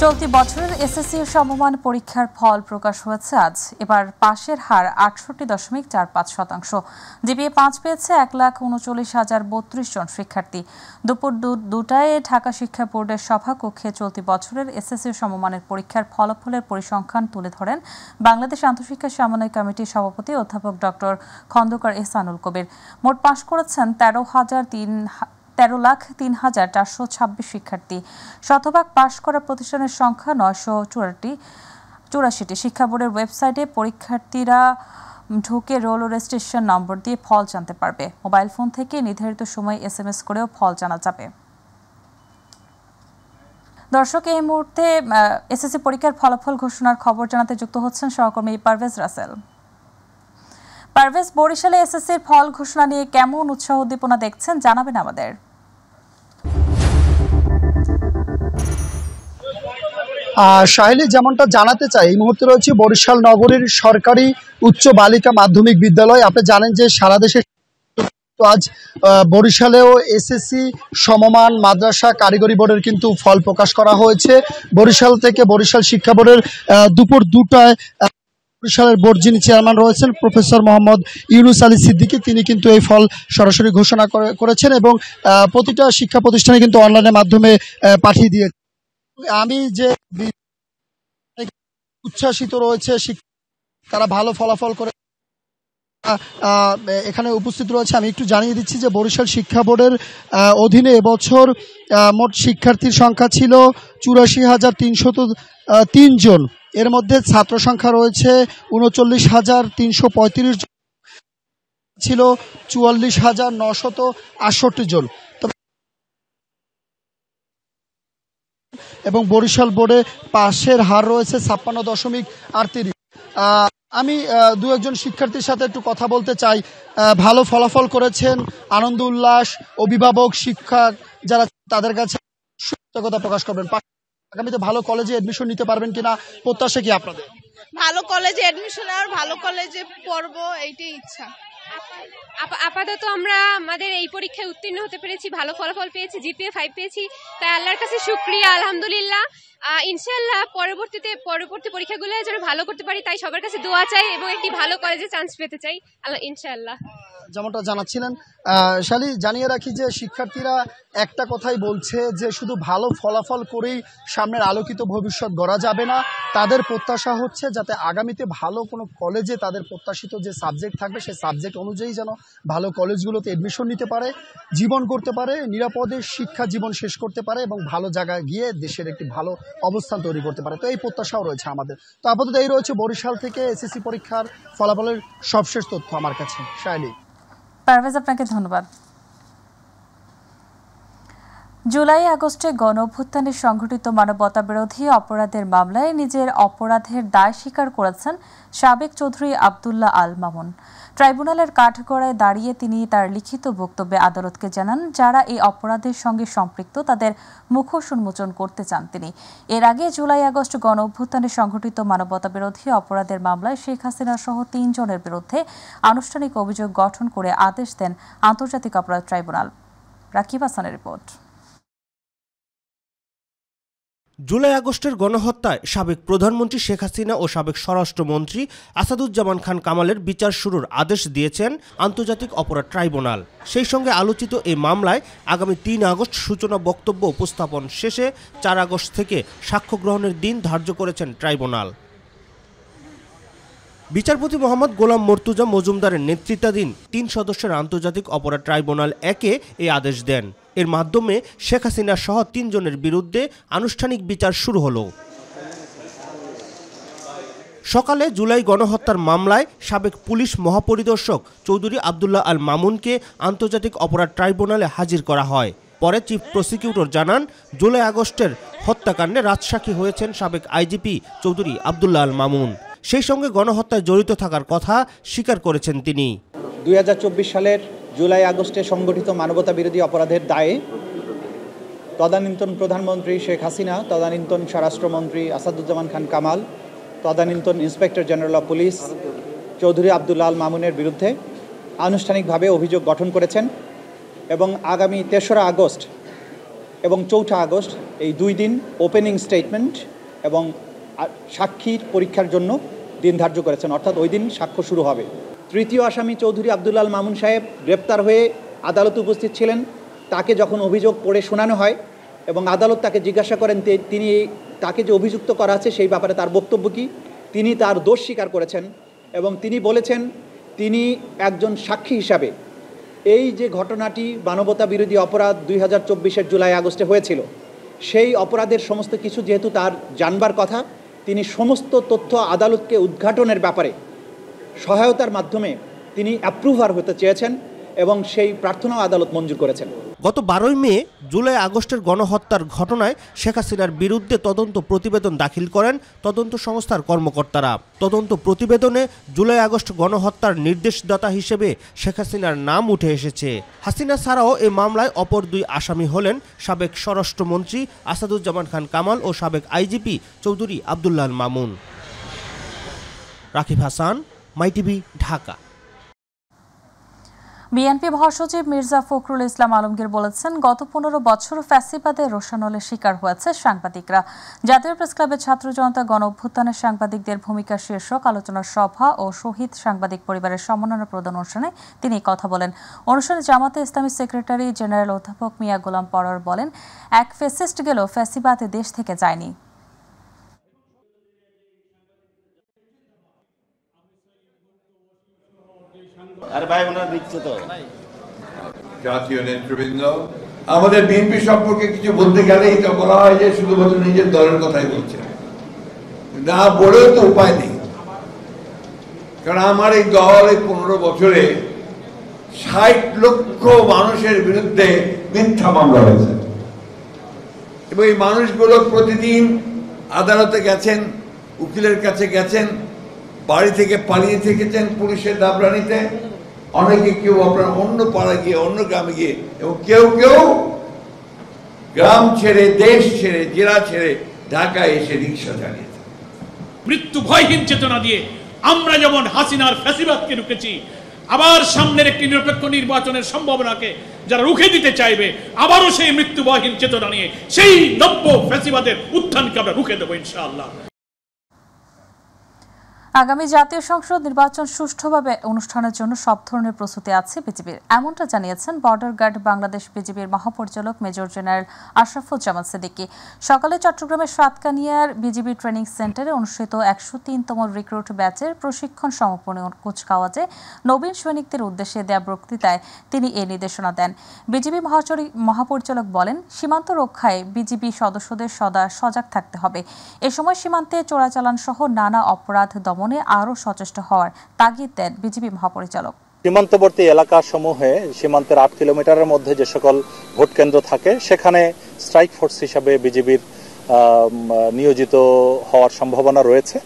চলতি বছরের এসএসসি সমমান পরীক্ষার ফল প্রকাশ হয়েছে আজ। এবার পাশের হার ৬৮.৪৫%। জিপিএ ৫ পেয়েছে ১,৩৯,০৩২ জন শিক্ষার্থী। দুপুর ২টায় ঢাকা শিক্ষা বোর্ডের সভাকক্ষে চলতি বছরের এসএসসি সমমানের পরীক্ষার ফলাফলের পরিসংখ্যান তুলে ধরেন বাংলাদেশ আন্তঃশিক্ষা সমন্বয় কমিটির সভাপতি অধ্যাপক ডক্টর খন্দকার এহসানুল কবির। মোট পাশ করেছেন ১৩,০৩,৪26 শিক্ষার্থী। শতভাগ পাশ করা প্রতিষ্ঠানের সংখ্যা ৯৮৪টি। শিক্ষা বোর্ডের ওয়েবসাইটে পরীক্ষার্থীরা ঢুকে রোল ও রেজিস্ট্রেশন নম্বর দিয়ে ফল জানতে পারবে। মোবাইল ফোন থেকে নির্ধারিত সময় SMS করেও ফল জানা যাবে। দর্শক, এই মুহূর্তে এসএসসি পরীক্ষার ফলাফল ঘোষণার খবর জানাতে যুক্ত হচ্ছেন সহকর্মী পারভেজ রাসেল। পারভেজ, বরিশালে এসএসসির ফল ঘোষণা নিয়ে কেমন উৎসাহ উদ্দীপনা দেখছেন, জানাবেন আমাদের। শাহিলী, যেমনটা জানাতে চাই, এই মুহূর্তে রয়েছে বরিশাল নগরীর সরকারি উচ্চ বালিকা মাধ্যমিক বিদ্যালয়। আপনি জানেন যে সারা দেশে আজ বরিশালেও এসএসসি সমমান মাদ্রাসা কারিগরি বোর্ডের কিন্তু ফল প্রকাশ করা হয়েছে। বরিশাল থেকে বরিশাল শিক্ষা বোর্ডের দুপুর ২টায় বরিশালের বোর্ড যিনি চেয়ারম্যান রয়েছেন প্রফেসর মোহাম্মদ ইউনুস আলী সিদ্দিকী, তিনি কিন্তু এই ফল সরাসরি ঘোষণা করেছেন এবং প্রতিটা শিক্ষা প্রতিষ্ঠানে কিন্তু অনলাইনের মাধ্যমে পাঠিয়ে দিয়েছে। আমি যে উচ্ছ্বাসিত রয়েছে, তারা ভালো ফলাফল করে এখানে উপস্থিত রয়েছে। আমি একটু জানিয়ে দিচ্ছি যে বরিশাল শিক্ষা বোর্ডের অধীনে এবছর মোট শিক্ষার্থীর সংখ্যা ছিল ৮৪,৩০৩ জন। এর মধ্যে ছাত্র সংখ্যা রয়েছে ৩৯,৩৩৫ জন, ছিল ৪৪,৯৬৮ জন। এবং বরিশাল বোর্ডে পাশের হার রয়েছে ৫৬.৩৮। আমি দু একজন শিক্ষার্থীর সাথে একটু কথা বলতে চাই। ভালো ফলাফল করেছেন, আনন্দ উল্লাস, অভিভাবক, শিক্ষক যারা, তাদের কাছে কৃতজ্ঞতা প্রকাশ করবেন। আগামীতে ভালো কলেজে এডমিশন নিতে পারবেন কিনা, প্রত্যাশা কি আপনাদের? ভালো কলেজে এডমিশন আর ভালো কলেজে পড়বো, এইটাই ইচ্ছা। আপাতত আমরা আমাদের এই পরীক্ষায় উত্তীর্ণ হতে পেরেছি, ভালো ফলাফল পেয়েছি, জিপিএ ৫ পেয়েছি, তাই আল্লাহর কাছে শুকরিয়া, আলহামদুলিল্লাহ। ইনশাআল্লাহ পরবর্তী পরীক্ষাগুলো যেন ভালো করতে পারি, তাই সবার কাছে দোয়া চাই এবং একটি ভালো কলেজে চান্স পেতে চাই ইনশাআল্লাহ। যেমনটা জানাচ্ছিলেন শালি, জানিয়ে রাখি যে শিক্ষার্থীরা একটা কথাই বলছে যে শুধু ভালো ফলাফল করেই সামনের আলোকিত ভবিষ্যৎ গড়া যাবে না। তাদের প্রত্যাশা হচ্ছে যাতে আগামীতে ভালো কোনো কলেজে তাদের প্রত্যাশিত যে সাবজেক্ট থাকবে সেই সাবজেক্ট অনুযায়ী যেন ভালো কলেজগুলোতে এডমিশন নিতে পারে, জীবন করতে পারে, নিরাপদে শিক্ষা জীবন শেষ করতে পারে এবং ভালো জায়গায় গিয়ে দেশের একটি ভালো অবস্থান তৈরি করতে পারে। তো এই প্রত্যাশাও রয়েছে আমাদের। তো আপাতত এই রয়েছে বরিশাল থেকে এসএসসি পরীক্ষার ফলাফলের সবশেষ তথ্য আমার কাছে। শাইলি, পারভেজ, আপনাকে ধন্যবাদ। জুলাই আগস্টে গণঅভ্যুত্থানে সংঘটিত মানবতাবিরোধী অপরাধের মামলায় নিজের অপরাধের দায় স্বীকার করেছেন সাবেক চৌধুরী আব্দুল্লাহ আল মামুন। ট্রাইব্যুনালের কাঠগড়ায় দাঁড়িয়ে তিনি তার লিখিত বক্তব্যে আদালতকে জানান, যারা এই অপরাধের সঙ্গে সম্পৃক্ত তাদের মুখোশ উন্মোচন করতে চান তিনি। এর আগে জুলাই আগস্ট গণঅভ্যুত্থানে সংঘটিত মানবতাবিরোধী অপরাধের মামলায় শেখ হাসিনা সহ ৩ জনের বিরুদ্ধে আনুষ্ঠানিক অভিযোগ গঠন করে আদেশ দেন আন্তর্জাতিক অপরাধ ট্রাইব্যুনাল। রাকিব হাসানের রিপোর্ট। জুলাই আগস্টের গণহত্যায় সাবেক প্রধানমন্ত্রী শেখ হাসিনা ও সাবেক স্বরাষ্ট্রমন্ত্রী আসাদুজ্জামান খান কামালের বিচার শুরুর আদেশ দিয়েছেন আন্তর্জাতিক অপরাধ ট্রাইব্যুনাল। সেই সঙ্গে আলোচিত এই মামলায় আগামী ৩ আগস্ট সূচনা বক্তব্য উপস্থাপন শেষে ৪ আগস্ট থেকে সাক্ষ্য গ্রহণের দিন ধার্য করেছেন ট্রাইব্যুনাল। বিচারপতি মোহাম্মদ গোলাম মর্তুজা মজুমদারের নেতৃত্বাধীন ৩ সদস্যের আন্তর্জাতিক অপরাধ ট্রাইব্যুনাল একে এই আদেশ দেন। এর মাধ্যমে শেখ হাসিনা সহ ৩ জনের বিরুদ্ধে আনুষ্ঠানিক বিচার শুরু হলো। সকালে জুলাই গণহত্যার মামলায় সাবেক পুলিশ মহাপরিদর্শক চৌধুরী আব্দুল্লাহ আল মামুনকে আন্তর্জাতিক অপরাধ ট্রাইব্যুনালে হাজির করা হয়। পরে চিফ প্রসিকিউটর জানান, জুলাই আগস্টের হত্যাকাণ্ডে রাজসাক্ষী হয়েছেন সাবেক আইজিপি চৌধুরী আব্দুল্লাহ আল মামুন। সেই সঙ্গে গণহত্যায় জড়িত থাকার কথা স্বীকার করেছেন তিনি। ২০২৪ সালের জুলাই আগস্টে সংগঠিত মানবতা বিরোধী অপরাধের দায়ে তদানীন্তন প্রধানমন্ত্রী শেখ হাসিনা, তদানীন্তন স্বরাষ্ট্রমন্ত্রী আসাদুজ্জামান খান কামাল, তদানীন্তন inspector general of police Chowdhury Abdullah Al মামুনের বিরুদ্ধে আনুষ্ঠানিকভাবে অভিযোগ গঠন করেছেন এবং আগামী ৩রা আগস্ট এবং 4 আগস্ট এই 2 দিন ওপেনিং স্টেটমেন্ট এবং সাক্ষীর পরীক্ষার জন্য দিন ধার্য করেছেন, অর্থাৎ ওই দিন সাক্ষ্য শুরু হবে। তৃতীয় আসামি চৌধুরী আব্দুল্লাহ আল মামুন সাহেব গ্রেপ্তার হয়ে আদালতে উপস্থিত ছিলেন। তাকে যখন অভিযোগ পড়ে শোনানো হয় এবং আদালত তাকে জিজ্ঞাসা করেন তাকে যে অভিযুক্ত করা আছে সেই ব্যাপারে তার বক্তব্য কী, তিনি তার দোষ স্বীকার করেছেন এবং তিনি বলেছেন তিনি একজন সাক্ষী হিসাবে এই যে ঘটনাটি মানবতা বিরোধী অপরাধ 2024-এর জুলাই আগস্টে হয়েছিল, সেই অপরাধের সমস্ত কিছু যেহেতু তার জানবার কথা, তিনি সমস্ত তথ্য আদালতকে উদ্ঘাটনের ব্যাপারে সহায়তার মাধ্যমে তিনি অ্যাপ্রুভার হতে চেয়েছেন এবং সেই প্রার্থনাও আদালত মঞ্জুর করেছেন। গত 12 মে জুলাই আগস্টের গণহত্যার ঘটনায় শেখ হাসিনার বিরুদ্ধে তদন্ত প্রতিবেদন দাখিল করেন তদন্ত সংস্থার কর্মকর্তারা। তদন্ত প্রতিবেদনে জুলাই আগস্ট গণহত্যার নির্দেশদাতা হিসেবে শেখ হাসিনার নাম উঠে এসেছে। হাসিনা ছাড়াও এই মামলায় অপর 2 আসামি হলেন সাবেক স্বরাষ্ট্রমন্ত্রী আসাদুজ্জামান খান কামাল ও সাবেক IGP Chowdhury Abdullah Al Mamun. Rakib Hasan, MyTV, Dhaka. BNP মহাসচিব মির্জা ফখরুল ইসলাম আলমগীর বলেছেন, গত 15 বছর ফ্যাসিবাদের রোষানলের শিকার হয়েছে সাংবাদিকরা। জাতীয় প্রেসক্লাবের ছাত্র জনতা গণ অভ্যুত্থানের সাংবাদিকদের ভূমিকা শীর্ষক আলোচনা সভা ও শহীদ সাংবাদিক পরিবারের সম্মাননা প্রদান অনুষ্ঠানে তিনি কথা বলেন। অনুষ্ঠানে জামাতে ইসলামী সেক্রেটারি জেনারেল অধ্যাপক মিয়া গোলাম পরর বলেন, এক ফ্যাসিস্ট গেলেও ফ্যাসিবাদ দেশ থেকে যায়নি। জাতীয় নেতৃবৃন্দ আমাদের বিএনপি সম্পর্কে কিছু বলতে গেলেই তো বলা হয় যে শুধুমাত্র নিজের দলের কথাই বলছে, না বলেও তো উপায় নেই। কারণ আমার এই দল এই 15 বছরে 60 লক্ষ মানুষের বিরুদ্ধে মিথ্যা মামলা হয়েছে এবং এই মানুষগুলো প্রতিদিন আদালতে গেছেন, উকিলের কাছে গেছেন, বাড়ি থেকে পালিয়ে থেকেছেন পুলিশের দাবরানিতে, অনেকে কেউ আপনার অন্য পাড়া গিয়ে অন্য গ্রামে গিয়ে এবং কেউ কেউ গ্রাম ছেড়ে দেশ ছেড়ে জেলা ছেড়ে ঢাকায় এসে রিক্সা চালিয়েছে। মৃত্যু ভয়হীন চেতনা দিয়ে আমরা যেমন হাসিনার ফ্যাসিবাদকে রুখেছি, আবার সামনের একটি নিরপেক্ষ নির্বাচনের সম্ভাবনাকে যারা রুখে দিতে চাইবে, আবারও সেই মৃত্যু ভয়হীন চেতনা নিয়ে সেই নব্য ফ্যাসিবাদের উত্থানকে আমরা রুখে দেবো ইনশাআল্লাহ। আগামী জাতীয় সংসদ নির্বাচন সুষ্ঠুভাবে অনুষ্ঠানের জন্য সব ধরনের প্রস্তুতি আছে বিজিবির, এমনটা জানিয়েছেন বর্ডার গার্ড বাংলাদেশ বিজিবির মহাপরিচালক মেজর জেনারেল আশরাফুজ্জামান সিদ্দিকী। সকালে চট্টগ্রামের সাতকানিয়ার বিজিবি ট্রেনিং সেন্টারে অনুষ্ঠিত 103তম রিক্রুট ব্যাচের প্রশিক্ষণ সমাপনী কুচকাওয়াজে নবীন সৈনিকদের উদ্দেশ্যে দেয়া বক্তৃতায় তিনি এই নির্দেশনা দেন। বিজিবি মহাপরিচালক বলেন, সীমান্ত রক্ষায় বিজিবি সদস্যদের সদা সজাগ থাকতে হবে। এ সময় সীমান্তে চোরাচালান সহ নানা অপরাধ দমনে আরো সচেষ্ট হওয়ার তাগিদ দেন বিজিবি মহাপরিচালক। সীমান্তবর্তী এলাকাসমূহে সীমান্তের 8 কিলোমিটারের মধ্যে যে সকল ভোট কেন্দ্র থাকে সেখানে স্ট্রাইক ফোর্স হিসাবে বিজিবির নিয়োজিত হওয়ার সম্ভাবনা রয়েছে।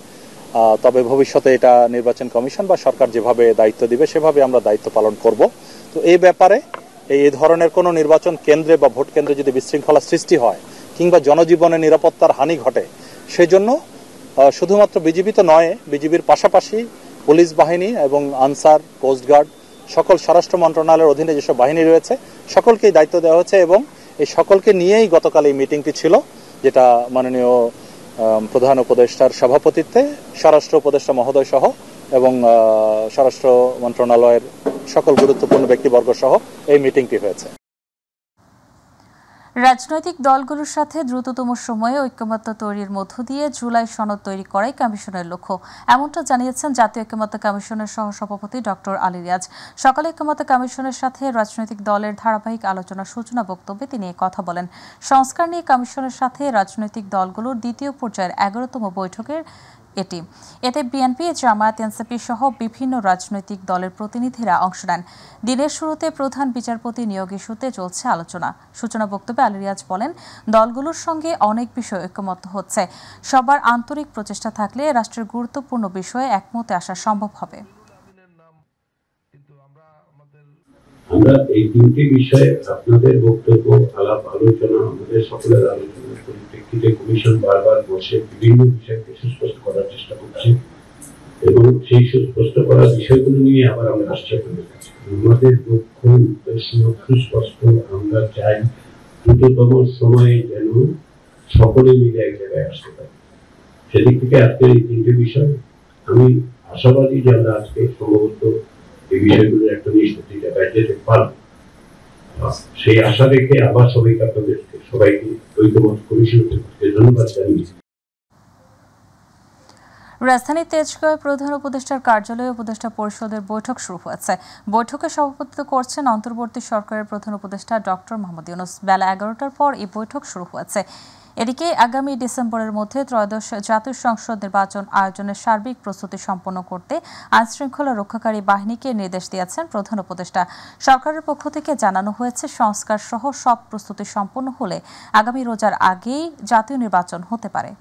তবে ভবিষ্যতে এটা নির্বাচন কমিশন বা সরকার যেভাবে দায়িত্ব দিবে সেভাবে আমরা দায়িত্ব পালন করব। তো এই ব্যাপারে এই ধরনের কোনো নির্বাচন কেন্দ্রে বা ভোট কেন্দ্রে যদি বিশৃঙ্খলা সৃষ্টি হয় কিংবা জনজীবনের নিরাপত্তার হানি ঘটে, সেজন্য শুধুমাত্র বিজিবি তো নয়, বিজিবির পাশাপাশি পুলিশ বাহিনী এবং আনসার, কোস্টগার্ড, সকল স্বরাষ্ট্র মন্ত্রণালয়ের অধীনে যেসব বাহিনী রয়েছে সকলকেই দায়িত্ব দেওয়া হয়েছে এবং এই সকলকে নিয়েই গতকাল এই মিটিংটি ছিল, যেটা মাননীয় প্রধান উপদেষ্টার সভাপতিত্বে স্বরাষ্ট্র উপদেষ্টা মহোদয় সহ এবং স্বরাষ্ট্র মন্ত্রণালয়ের সকল গুরুত্বপূর্ণ ব্যক্তিবর্গ সহ এই মিটিংটি হয়েছে। রাজনৈতিক দলগুলোর সাথে দ্রুততম সময়ে ঐক্যমত্য তৈরির মধ্য দিয়ে জুলাই সনদ তৈরি করাই কমিশনের লক্ষ্য, এমনটা জানিয়েছেন জাতীয় ঐক্যমত্য কমিশনের সহসভাপতি ডক্টর আলী রিয়াজ। সকালে ঐক্যমত্য কমিশনের সাথে রাজনৈতিক দলের ধারাবাহিক আলোচনার সূচনা বক্তব্যে তিনি কথা বলেন। সংস্কার নিয়ে কমিশনের সাথে রাজনৈতিক দলগুলোর দ্বিতীয় পর্যায়ের 11তম বৈঠকের এতে বিএনপি, জামায়াত, এনসিপি সহ বিভিন্ন রাজনৈতিক দলের প্রতিনিধিরা অংশ নেন। দিনের শুরুতে প্রধান বিচারপতি নিয়োগ ইস্যুতে চলছে আলোচনা। সূচনা বক্তব্যে আলী রিয়াজ বলেন, দলগুলোর সঙ্গে অনেক বিষয়ে ঐক্যমত্য হচ্ছে, সবার আন্তরিক প্রচেষ্টা থাকলে রাষ্ট্রের গুরুত্বপূর্ণ বিষয়ে একমতে আসা সম্ভব হবে। আমরা এই 3টি বিষয়ে আপনাদের বক্তব্য, আলাপ আলোচনা, আমাদের সকলের আলোচনার পরিপ্রেক্ষিতে কমিশন বারবার বসে বিভিন্ন বিষয়কে সুস্পষ্ট করার চেষ্টা করছে এবং সেই সুস্পষ্ট করার বিষয়গুলো নিয়ে আবার আমরা আসছি আপনাদের কাছে। আমাদের লক্ষ্য উদ্দেশ্য সুস্পষ্ট। আমরা চাই দ্রুততম সময়ে যেন সকলে মিলে এক জায়গায় আসতে পারে। সেদিক থেকে আজকের এই তিনটে বিষয় আমি আশাবাদী যে আমরা আজকে সম্ভবত এই বিষয়গুলোর একটা নিষ্পত্তি জায়গায় যেতে পারব। সেই আশা রেখে আবার সবাইকে ঐক্যমত কমিশনকে ধন্যবাদ জানিয়েছি। রাজধানীর তেজগাঁওয়ে প্রধান উপদেষ্টার কার্যালয়ে উপদেষ্টা পরিষদের বৈঠক শুরু হয়েছে। বৈঠকে সভাপতিত্ব করছেন অন্তর্বর্তী সরকারের প্রধান উপদেষ্টা ডক্টর মোহাম্মদ ইউনূস। বেলা 11টার পর এই বৈঠক শুরু হয়েছে। এদিকে আগামী ডিসেম্বরের মধ্যে ত্রয়োদশ জাতীয় সংসদ নির্বাচন আয়োজনের সার্বিক প্রস্তুতি সম্পন্ন করতে আইনশৃঙ্খলা রক্ষাকারী বাহিনীকে নির্দেশ দিয়েছেন প্রধান উপদেষ্টা। সরকারের পক্ষ থেকে জানানো হয়েছে, সংস্কার সহ সব প্রস্তুতি সম্পন্ন হলে আগামী রোজার আগেই জাতীয় নির্বাচন হতে পারে।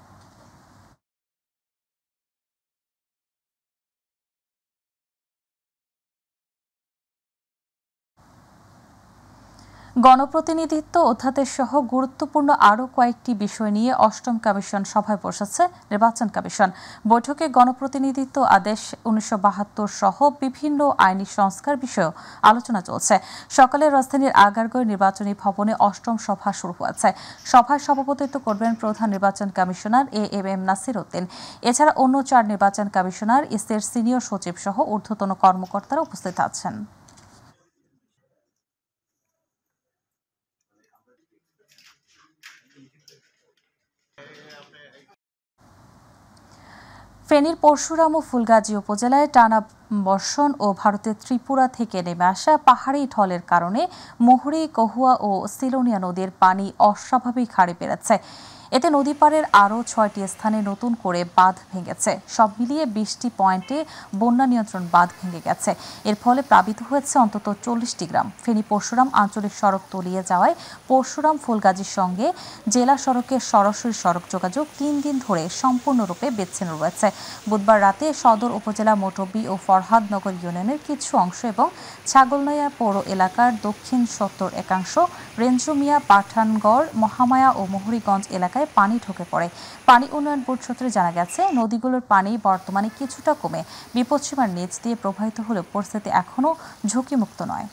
গণপ্রতিনিধিত্ব অধ্যাদেশ সহ গুরুত্বপূর্ণ আরও কয়েকটি বিষয় নিয়ে অষ্টম কমিশন সভায় বসেছে নির্বাচন কমিশন। বৈঠকে গণপ্রতিনিধিত্ব আদেশ 1972 সহ বিভিন্ন আইনি সংস্কার বিষয়েও আলোচনা চলছে। সকালে রাজধানীর আগারগাঁও নির্বাচনী ভবনে অষ্টম সভা শুরু হয়েছে। সভায় সভাপতিত্ব করবেন প্রধান নির্বাচন কমিশনার এএম নাসির উদ্দিন। এছাড়া অন্য 4 নির্বাচন কমিশনার, ইসির সিনিয়র সচিব সহ ঊর্ধ্বতন কর্মকর্তারা উপস্থিত আছেন। ফেনীর পরশুরাম ও ফুলগাজী উপজেলায় টানা বর্ষণ ও ভারতের ত্রিপুরা থেকে নেমে আসা পাহাড়ি ঢলের কারণে মুহুরী, কহুয়া ও সিলোনিয়া নদীর পানি অস্বাভাবিক হারে বেড়েছে। এতে নদী পাড়ের আরও 6টি স্থানে নতুন করে বাঁধ ভেঙেছে। সব মিলিয়ে 20টি পয়েন্টে বন্যা নিয়ন্ত্রণ বাঁধ ভেঙে গেছে। এর ফলে প্লাবিত হয়েছে অন্তত 40টি গ্রাম। ফেনী পরশুরাম আঞ্চলিক সড়ক তলিয়ে যাওয়ায় পরশুরাম ফুলগাজীর সঙ্গে জেলা সড়কের সরাসরি সড়ক যোগাযোগ 3 দিন ধরে সম্পূর্ণরূপে বিচ্ছিন্ন রয়েছে। বুধবার রাতে সদর উপজেলা মোটবি ও ফরহাদনগর ইউনিয়নের কিছু অংশ এবং ছাগলনইয়া পৌর এলাকার দক্ষিণ 70 একাংশ, রেঞ্জুমিয়া, পাঠানগড়, মহামায়া ও মুহুরীগঞ্জ এলাকায় পানি ঢুকে পড়ে। পানি উন্নয়ন বোর্ড সূত্রে জানা গেছে, নদীগুলোর পানি বর্তমানে কিছুটা কমে বিপদসীমার নিচ দিয়ে প্রবাহিত হলেও পরিস্থিতি এখনও ঝুঁকিমুক্ত নয়।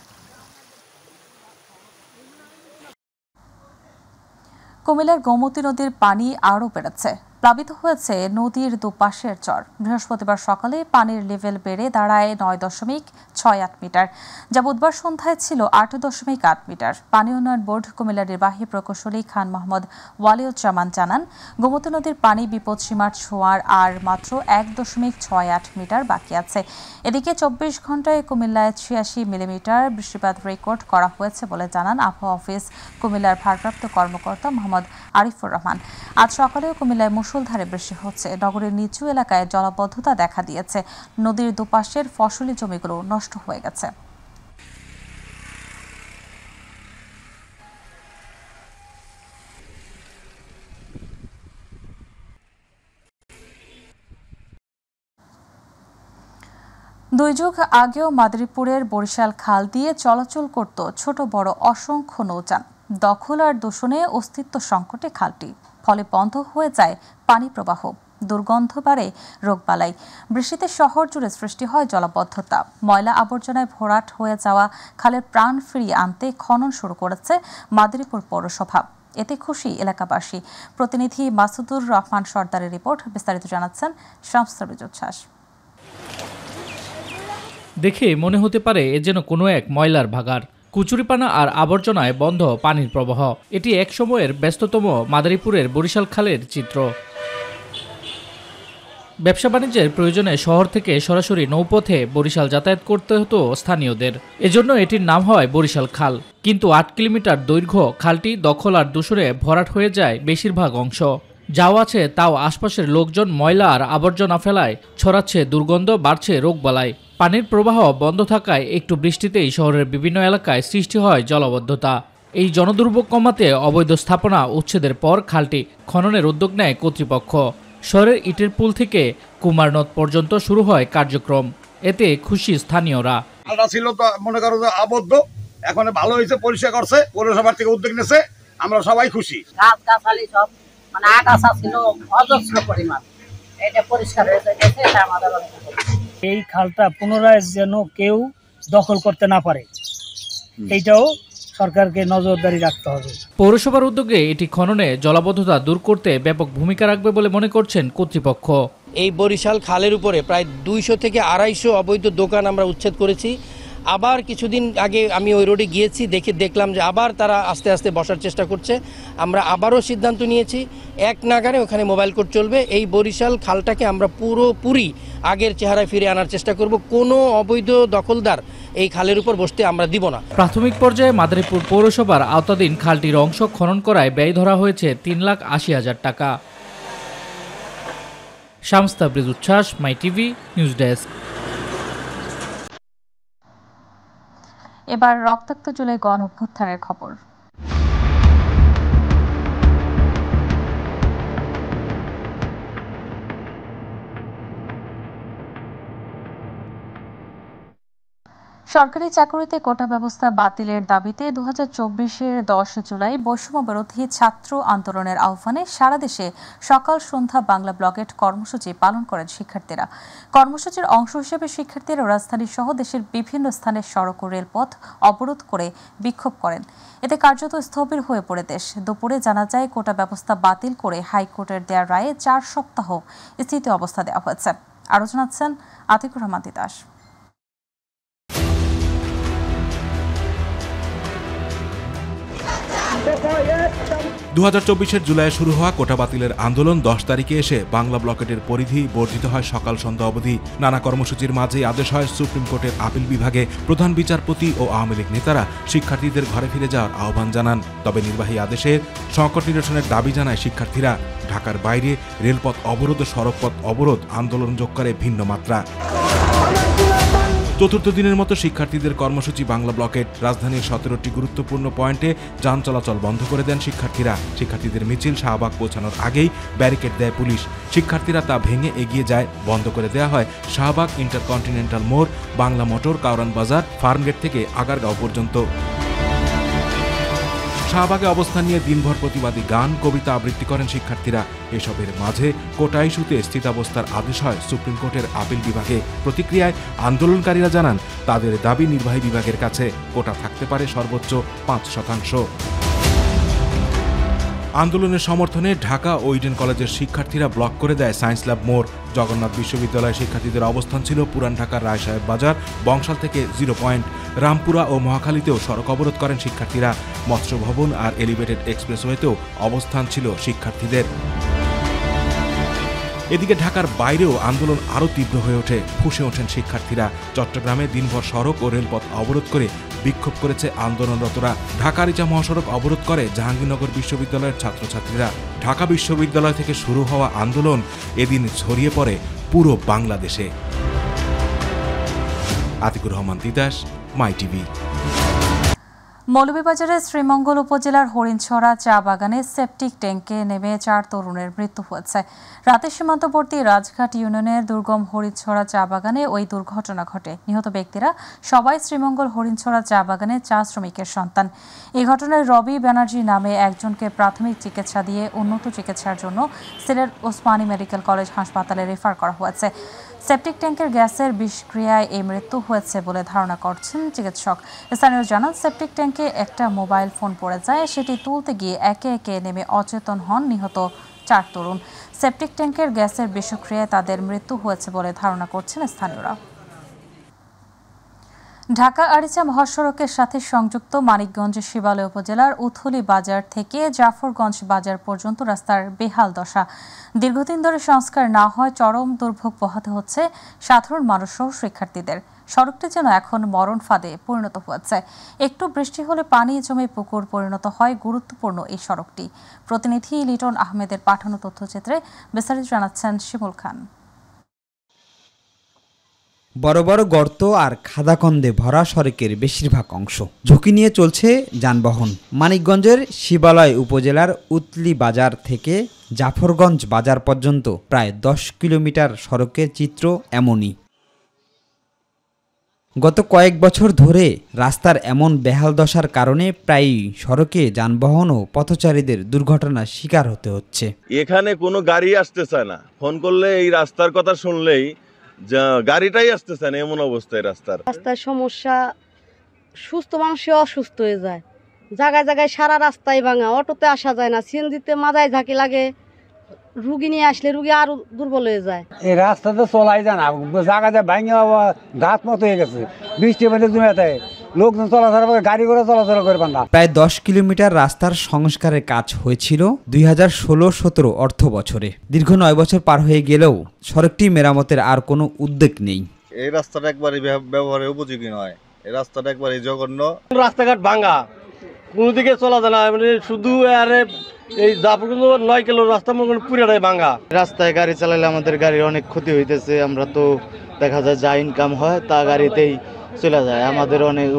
কুমিল্লার গোমতী নদীর পানি আরও বেড়েছে। প্লাবিত হয়েছে নদীর দুপাশের চর। বৃহস্পতিবার সকালে পানির লেভেল বেড়ে দাঁড়ায় 9.68 মিটার, যা বুধবার সন্ধ্যায় ছিল 8.8 মিটার। পানি উন্নয়ন বোর্ড কুমিল্লার নির্বাহী প্রকৌশলী খান মোহাম্মদ ওয়ালিউজ্জামান জানান, গোমতী নদীর পানি বিপদসীমার ছোঁয়ার আর মাত্র 1.68 মিটার বাকি আছে। এদিকে 24 ঘন্টায় কুমিল্লায় 86 মিলিমিটার বৃষ্টিপাত রেকর্ড করা হয়েছে বলে জানান আবহাওয়া অফিস কুমিল্লার ভারপ্রাপ্ত কর্মকর্তা মোহাম্মদ আরিফুর রহমান। আজ সকালেও কুমিল্লায় মুষলধারে বৃষ্টি হচ্ছে। নগরের নিচু এলাকায় জলাবদ্ধতা দেখা দিয়েছে। নদীর দুপাশের ফসলি জমিগুলো নষ্ট হয়ে গেছে। দুই যুগ আগেও মাদারীপুরের বরিশাল খাল দিয়ে চলাচল করত ছোট বড় অসংখ্য নৌযান। দখল আর দূষণে অস্তিত্ব সংকটে খালটি, ফলে বন্ধ হয়ে যায় পানি প্রবাহ, দুর্গন্ধ বাড়ে, রোগবালাই। বৃষ্টিতে শহর জুড়ে সৃষ্টি হয় জলাবদ্ধতা। ময়লা আবর্জনায় ভরাট হয়ে যাওয়া খালের প্রাণ ফিরিয়ে আনতে খনন শুরু করেছে মাদারীপুর পৌরসভা। এতে খুশি এলাকাবাসী। প্রতিনিধি মাসুদুর রহমান সর্দারের রিপোর্ট। বিস্তারিত জানাচ্ছেন শামসুর উচ্ছ্বাস। দেখে মনে হতে পারে এ যেন কোনো এক ময়লার ভাগাড়। কুচুরিপানা আর আবর্জনায় বন্ধ পানির প্রবাহ। এটি এক সময়ের ব্যস্ততম মাদারীপুরের বরিশাল খালের চিত্র। ব্যবসা বাণিজ্যের প্রয়োজনে শহর থেকে সরাসরি নৌপথে বরিশাল যাতায়াত করতে হতো স্থানীয়দের। এজন্য এটির নাম হয় বরিশাল খাল। কিন্তু 8 কিলোমিটার দৈর্ঘ্য খালটি দখল আর দূষণে ভরাট হয়ে যায় বেশিরভাগ অংশ। যাও আছে তাও আশপাশের লোকজন ময়লা আর আবর্জনা ফেলায় ছড়াচ্ছে দুর্গন্ধ, বাড়ছে রোগবালাই। পানির প্রবাহ বন্ধ থাকায় একটু বৃষ্টিতেই শহরের বিভিন্ন এলাকায় সৃষ্টি হয় জলাবদ্ধতা। এই জনদুর্ভোগ কমাতে অবৈধ স্থাপনা উচ্ছেদের পর খালটি খননের উদ্যোগ নেয় কর্তৃপক্ষ। শহরের ইটের পুল থেকে কুমারনদ পর্যন্ত শুরু হয় কার্যক্রম। এতে খুশি স্থানীয়রা। খালটা ছিল তো মনে করো যে আবদ্ধ, এখন ভালো হয়েছে, পরিষ্কার করছে, পৌরসভার থেকে উদ্যোগ নিয়েছে, আমরা সবাই খুশি। গাছ-গাছালি সব মানে আগাছা ছিল অজস্র পরিমাণ, এটা পরিষ্কার হয়ে গেছে, এটা আমাদের অনেক। এই খালটা পুনরায় যেন কেউ দখল করতে না পারে, এইটাও সরকারকে নজরদারি রাখতে হবে। পৌরসভার উদ্যোগে এটি খননে জলাবদ্ধতা দূর করতে ব্যাপক ভূমিকা রাখবে বলে মনে করছেন কর্তৃপক্ষ। এই বরিশাল খালের উপরে প্রায় 200 থেকে 250 অবৈধ দোকান আমরা উচ্ছেদ করেছি। আবার কিছুদিন আগে আমি ওই রোডে গিয়েছি, দেখলাম যে আবার তারা আস্তে আস্তে বসার চেষ্টা করছে। আমরা আবারও সিদ্ধান্ত নিয়েছি এক নাগারে ওখানে মোবাইল কোর্ট চলবে। এই বরিশাল খালটাকে আমরা পুরোপুরি আগের চেহারায় ফিরে আনার চেষ্টা করব। কোনো অবৈধ দখলদার এই খালের উপর বসতে আমরা দিব না। প্রাথমিক পর্যায়ে মাদারীপুর পৌরসভার আওতাধীন খালটির অংশ খনন করায় ব্যয় ধরা হয়েছে 3,80,000 টাকা। শামস তাবরিজ উচ্ছ্বাস, মাই টিভি নিউজ ডেস্ক। এবার রক্তাক্ত জুলাই গণঅভ্যুত্থানের খবর। সরকারি চাকরিতে কোটা ব্যবস্থা বাতিলের দাবিতে 2024-এর 10 জুলাই বৈষম্য বিরোধী ছাত্র আন্দোলনের আহ্বানে সারা দেশে সকাল সন্ধ্যা বাংলা ব্লকেট কর্মসূচি পালন করেন শিক্ষার্থীরা। কর্মসূচির অংশ হিসেবে শিক্ষার্থীরা রাজধানী সহ দেশের বিভিন্ন স্থানে সড়ক ও রেলপথ অবরোধ করে বিক্ষোভ করেন। এতে কার্যত স্থবির হয়ে পড়ে দেশ। দুপুরে জানা যায় কোটা ব্যবস্থা বাতিল করে হাইকোর্টের দেয়া রায়ে 4 সপ্তাহ স্থিতি অবস্থা দেওয়া হয়েছে। আরও জানাচ্ছেন আতিকুর রহমান তিতাস। 2024-এর জুলাইয়ে শুরু হওয়া কোটা বাতিলের আন্দোলন 10 তারিখে এসে বাংলা ব্লকেটের পরিধি বর্ধিত হয় সকাল সন্ধ্যা অবধি। নানা কর্মসূচির মাঝেই আদেশ হয় সুপ্রিম কোর্টের আপিল বিভাগে প্রধান বিচারপতি ও আওয়ামী লীগ নেতারা শিক্ষার্থীদের ঘরে ফিরে যাওয়ার আহ্বান জানান। তবে নির্বাহী আদেশের সংকট নিরসনের দাবি জানায় শিক্ষার্থীরা। ঢাকার বাইরে রেলপথ অবরোধ ও সড়কপথ অবরোধ আন্দোলন যোগ করে ভিন্ন মাত্রা। চতুর্থ দিনের মতো শিক্ষার্থীদের কর্মসূচি বাংলা ব্লকেট। রাজধানীর 17টি গুরুত্বপূর্ণ পয়েন্টে যান চলাচল বন্ধ করে দেন শিক্ষার্থীরা। শিক্ষার্থীদের মিছিল শাহবাগ পৌঁছানোর আগেই ব্যারিকেড দেয় পুলিশ। শিক্ষার্থীরা তা ভেঙে এগিয়ে যায়। বন্ধ করে দেওয়া হয় শাহবাগ, ইন্টারকন্টিনেন্টাল মোড়, বাংলা মোটর, কাউরান বাজার, ফার্মগেট থেকে আগারগাঁও পর্যন্ত। শাহবাগে অবস্থান নিয়ে দিনভর প্রতিবাদী গান, কবিতা আবৃত্তি করেন শিক্ষার্থীরা। এসবের মাঝে কোটা ইস্যুতে স্থিতাবস্থার আদেশ হয় সুপ্রিম কোর্টের আপিল বিভাগে। প্রতিক্রিয়ায় আন্দোলনকারীরা জানান তাদের দাবি নির্বাহী বিভাগের কাছে কোটা থাকতে পারে সর্বোচ্চ 5%। আন্দোলনের সমর্থনে ঢাকা ও ইডেন কলেজের শিক্ষার্থীরা ব্লক করে দেয় সায়েন্স ল্যাব মোড়। জগন্নাথ বিশ্ববিদ্যালয়ের শিক্ষার্থীদের অবস্থান ছিল পুরান ঢাকার রায় সাহেব বাজার, বংশাল থেকে 0 পয়েন্ট। রামপুরা ও মহাখালীতেও সড়ক অবরোধ করেন শিক্ষার্থীরা। মৎস্য ভবন আর এলিভেটেড এক্সপ্রেসওয়েতেও অবস্থান ছিল শিক্ষার্থীদের। এদিকে ঢাকার বাইরেও আন্দোলন আরও তীব্র হয়ে ওঠে। ফুঁসে ওঠেন শিক্ষার্থীরা। চট্টগ্রামে দিনভর সড়ক ও রেলপথ অবরোধ করে বিক্ষোভ করেছে আন্দোলনরতরা। ঢাকার ইচা মহাসড়ক অবরোধ করে জাহাঙ্গীরনগর বিশ্ববিদ্যালয়ের ছাত্রছাত্রীরা। ঢাকা বিশ্ববিদ্যালয় থেকে শুরু হওয়া আন্দোলন এদিন ছড়িয়ে পড়ে পুরো বাংলাদেশে। আতিকুর রহমান তিতাস, মাই টিভি। মৌলভীবাজারের শ্রীমঙ্গল উপজেলার হরিণছড়া চা বাগানে সেপটিক ট্যাঙ্কে নেমে 4 তরুণের মৃত্যু হয়েছে। রাতে সীমান্তবর্তী রাজঘাট ইউনিয়নের দুর্গম হরিণছড়া চা বাগানে ওই দুর্ঘটনা ঘটে। নিহত ব্যক্তিরা সবাই শ্রীমঙ্গল হরিণছড়া চা বাগানের চা শ্রমিকের সন্তান। এই ঘটনায় রবি ব্যানার্জি নামে একজনকে প্রাথমিক চিকিৎসা দিয়ে উন্নত চিকিৎসার জন্য সিলেট ওসমানী মেডিকেল কলেজ হাসপাতালে রেফার করা হয়েছে। সেপটিক ট্যাঙ্কের গ্যাসের বিষক্রিয়ায় এই মৃত্যু হয়েছে বলে ধারণা করছেন চিকিৎসক। স্থানীয় জানান, সেপটিক ট্যাঙ্কে একটা মোবাইল ফোন পড়ে যায়। সেটি তুলতে গিয়ে একে একে নেমে অচেতন হন নিহত 4 তরুণ। সেপটিক ট্যাঙ্কের গ্যাসের বিষক্রিয়ায় তাদের মৃত্যু হয়েছে বলে ধারণা করছেন স্থানীয়রা। ঢাকা আরিচা মহাসড়কের সাথে সংযুক্ত মানিকগঞ্জ শিবালয় উপজেলার উথলি বাজার থেকে জাফরগঞ্জ বাজার পর্যন্ত রাস্তার বেহাল দশা। দীর্ঘদিন ধরে সংস্কার না হয় চরম দুর্ভোগ পোহাতে হচ্ছে সাধারণ মানুষ সহ শিক্ষার্থীদের। সড়কটি যেন এখন মরণ ফাঁদে পরিণত হয়েছে। একটু বৃষ্টি হলে পানি জমে পুকুর পরিণত হয় গুরুত্বপূর্ণ এই সড়কটি। প্রতিনিধি লিটন আহমেদের পাঠানো তথ্যচিত্রে বিস্তারিত জানাচ্ছেন শিমুল খান। বড় বড় গর্ত আর খাদাকন্দে ভরা সড়কের বেশিরভাগ অংশ ঝুঁকি নিয়ে চলছে যানবাহন। মানিকগঞ্জের শিবালয় উপজেলার উতলি বাজার থেকে জাফরগঞ্জ বাজার পর্যন্ত প্রায় 10 কিলোমিটার সড়কের চিত্র এমনই। গত কয়েক বছর ধরে রাস্তার এমন বেহাল দশার কারণে প্রায়ই সড়কে যানবাহন ও পথচারীদের দুর্ঘটনার শিকার হতে হচ্ছে। এখানে কোনো গাড়ি আসতে চায় না, ফোন করলে এই রাস্তার কথা শুনলেই গাড়িটাই আসতেছে না, এমন অবস্থায় রাস্তার সমস্যা। সুস্থ মানুষ অসুস্থ হয়ে যায়, জায়গায় জায়গায় সারা রাস্তায় ভাঙা, অটোতে আসা যায় না, সিএনজিতে মাথায় ঝাঁকি লাগে, রুগী নিয়ে আসলে রুগী আরো দুর্বল হয়ে যায়। এই রাস্তাতে চলাই যায় না, জায়গাতে ভাঙে গাছ মতো হয়ে গেছে, বৃষ্টি পেলে জমিতে লোকজন চলাচল করে, গাড়ি করে চলাচল করে পান না। প্রায় 10 কিলোমিটার রাস্তার সংস্কারের কাজ হয়েছিল 2016-17 অর্থ বছরে। দীর্ঘ 9 বছর পার হয়ে গেলেও সড়কটি মেরামতের আর কোনো উদ্যোগ নেই। এই রাস্তাটা একবারই ব্যবহারের উপযোগী নয়, এই রাস্তাটা একবারই জঘন্য। রাস্তাঘাট ভাঙা, কোনো দিকে চলা যায় না, মানে শুধু আরে এই জাফরগঞ্জ 9 কিলো রাস্তা মনে পুরোটাই ভাঙা। রাস্তায় গাড়ি চালালে আমাদের গাড়ির অনেক ক্ষতি হইতেছে, আমরা তো দেখা যায় যা ইনকাম হয় তা গাড়িতেই চলে যায়, আমাদের অনেক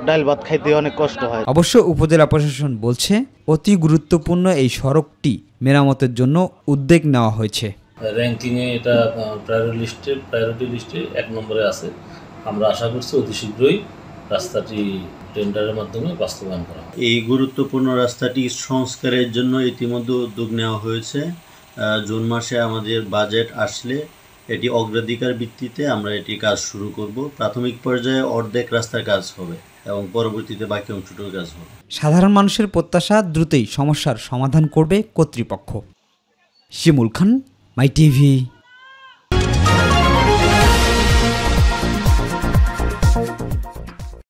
ডাল ভাত খাইতে অনেক কষ্ট হয়। অবশ্য উপজেলা প্রশাসন বলছে অতি গুরুত্বপূর্ণ এই সড়কটি মেরামতের জন্য উদ্যোগ নেওয়া হয়েছে। র্যাঙ্কিংয়ে এটা প্রায়োরিটি লিস্টে 1 নম্বরে আছে। আমরা আশা করছি অতি শীঘ্রই রাস্তাটি টেন্ডারের মাধ্যমে বাস্তবায়ন করা। এই গুরুত্বপূর্ণ রাস্তাটি সংস্কারের জন্য ইতিমধ্যে উদ্যোগ নেওয়া হয়েছে। জুন মাসে আমাদের বাজেট আসলে এটি অগ্রাধিকার ভিত্তিতে আমরা এটি কাজ শুরু করব। প্রাথমিক পর্যায়ে অর্ধেক রাস্তার কাজ হবে এবং পরবর্তীতে বাকি অংশটুকু কাজ হবে। সাধারণ মানুষের প্রত্যাশা দ্রুতই সমস্যার সমাধান করবে কর্তৃপক্ষ। শিমুল খান, মাই টিভি।